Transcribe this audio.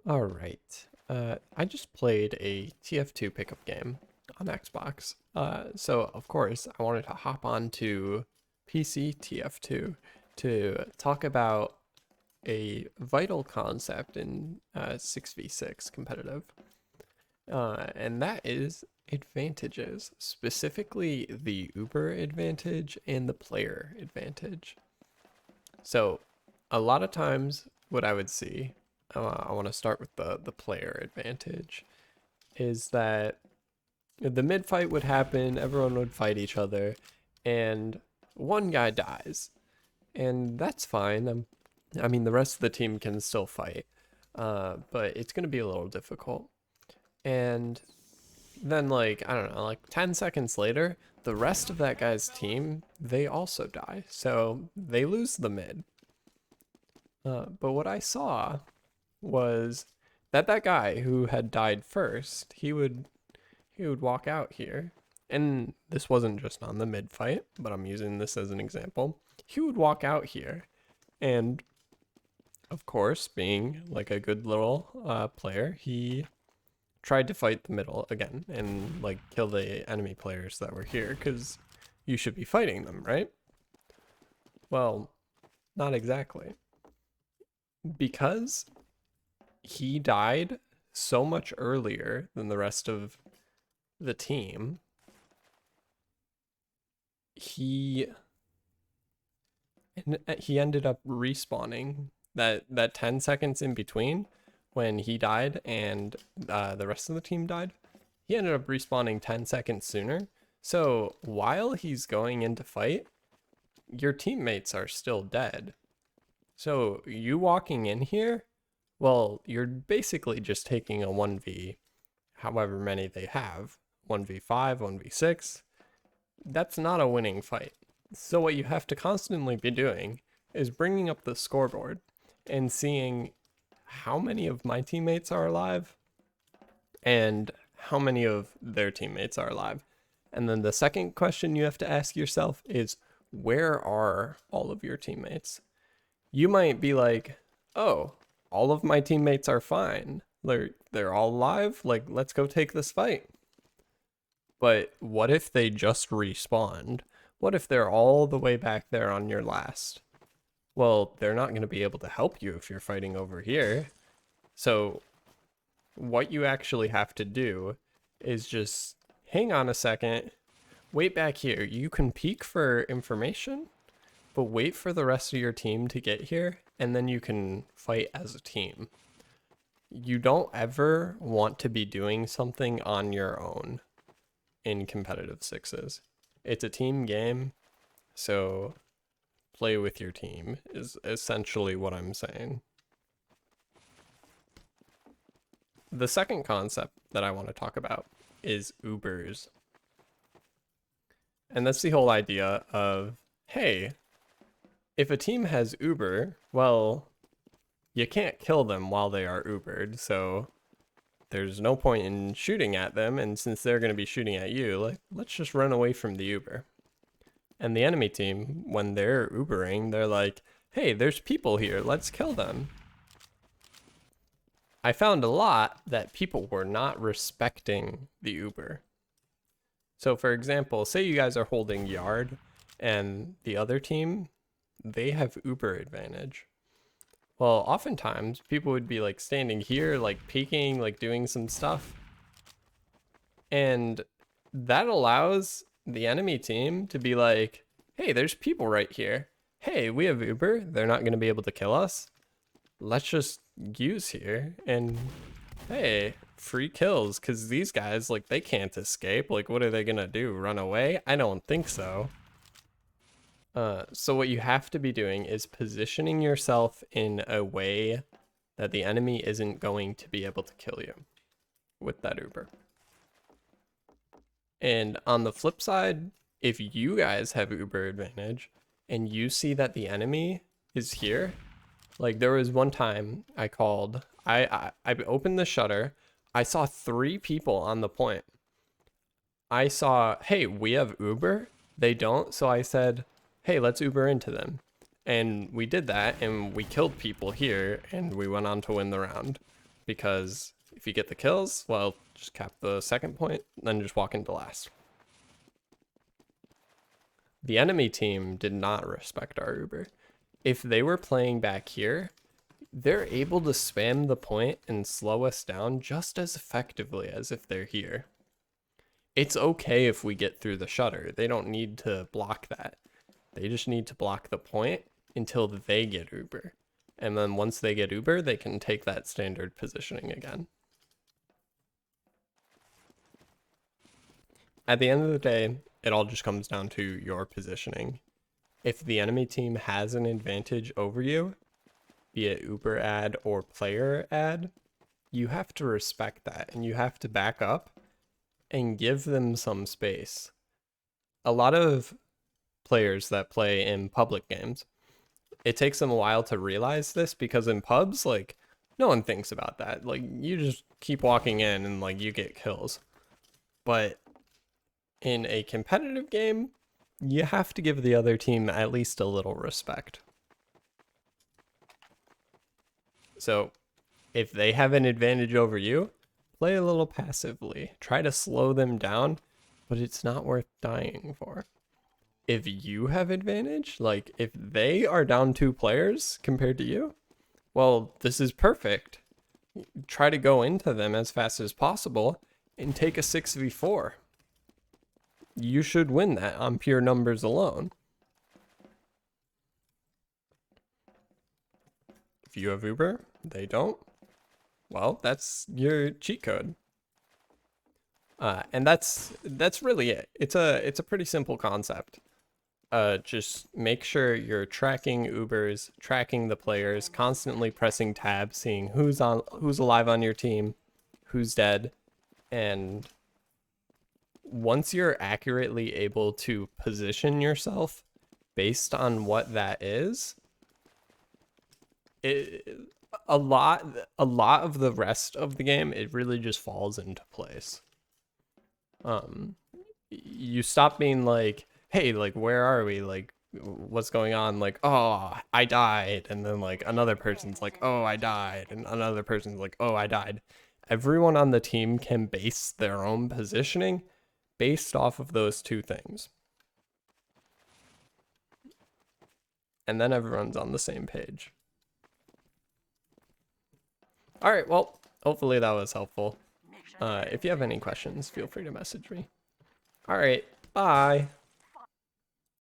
All right. I just played a TF2 pickup game on Xbox. So of course I wanted to hop on to PC TF2 to talk about a vital concept in 6v6 competitive. And that is advantages, specifically the Uber advantage and the player advantage. So a lot of times what I would see, I want to start with the player advantage, is that the mid fight would happen, everyone would fight each other, and one guy dies. And that's fine. I mean, the rest of the team can still fight, but it's going to be a little difficult. And then, like, I don't know, like 10 seconds later, the rest of that guy's team, they also die. So they lose the mid. But what I saw was that that guy who had died first, he would walk out here. And this wasn't just on the mid fight, but I'm using this as an example. He would walk out here and of course, being like a good little player, he tried to fight the middle again and like kill the enemy players that were here because you should be fighting them, right? Well, not exactly. Because he died so much earlier than the rest of the team, he he ended up respawning that 10 seconds in between when he died and the rest of the team died. He ended up respawning 10 seconds sooner. So while he's going into fight, your teammates are still dead. So you walking in here, well, you're basically just taking a 1v, however many they have, 1v5, 1v6. That's not a winning fight. So what you have to constantly be doing is bringing up the scoreboard and seeing how many of my teammates are alive and how many of their teammates are alive. And then the second question you have to ask yourself is, where are all of your teammates? You might be like, oh, all of my teammates are fine. They're all alive. Like, let's go take this fight. But what if they just respawned? What if they're all the way back there on your last? Well, they're not going to be able to help you if you're fighting over here. So what you actually have to do is just hang on a second, wait back here. You can peek for information, but wait for the rest of your team to get here, and then you can fight as a team. You don't ever want to be doing something on your own in competitive sixes. It's a team game, so play with your team is essentially what I'm saying. The second concept that I want to talk about is Ubers. And that's the whole idea of, hey, if a team has Uber, well, you can't kill them while they are Ubered, so there's no point in shooting at them, and since they're going to be shooting at you, like, let's just run away from the Uber. And the enemy team, when they're Ubering, they're like, hey, there's people here, let's kill them. I found a lot that people were not respecting the Uber. So for example, say you guys are holding yard and the other team, they have Uber advantage. Well, oftentimes people would be like standing here, like peeking, like doing some stuff. And that allows the enemy team to be like, hey, there's people right here. Hey, we have Uber. They're not going to be able to kill us. Let's just use here. And hey, free kills. Because these guys, like, they can't escape. Like, what are they going to do? Run away? I don't think so. So what you have to be doing is positioning yourself in a way that the enemy isn't going to be able to kill you with that Uber. And on the flip side, if you guys have Uber advantage and you see that the enemy is here, like there was one time I called, I opened the shutter, I saw 3 people on the point. I saw, hey, we have Uber. They don't, so I said, hey, let's Uber into them. And we did that and we killed people here and we went on to win the round because if you get the kills, well, just cap the second point, then just walk into last. The enemy team did not respect our Uber. If they were playing back here, they're able to spam the point and slow us down just as effectively as if they're here. It's okay if we get through the shutter. They don't need to block that. They just need to block the point until they get Uber. And then once they get Uber, they can take that standard positioning again. At the end of the day, it all just comes down to your positioning. If the enemy team has an advantage over you, be it Uber ad or player ad, you have to respect that and you have to back up and give them some space. A lot of players that play in public games, it takes them a while to realize this because in pubs, like, no one thinks about that. Like, you just keep walking in and like you get kills. But in a competitive game, you have to give the other team at least a little respect. So if they have an advantage over you, play a little passively. Try to slow them down, but it's not worth dying for. If you have advantage, like if they are down 2 players compared to you, well, this is perfect. Try to go into them as fast as possible and take a 6v4. You should win that on pure numbers alone. If you have Uber, they don't. Well, that's your cheat code. And that's really it. It's a pretty simple concept. Just make sure you're tracking Ubers, tracking the players, constantly pressing tab, seeing who's alive on your team, who's dead, and once you're accurately able to position yourself based on what that is, a lot of the rest of the game, it really just falls into place. You stop being like, hey, like, where are we? Like, what's going on? Like, oh, I died. And then like another person's like, oh, I died. And another person's like, oh, I died. Everyone on the team can base their own positioning based off of those two things. And then everyone's on the same page. All right, well, hopefully that was helpful. If you have any questions, feel free to message me. All right, bye.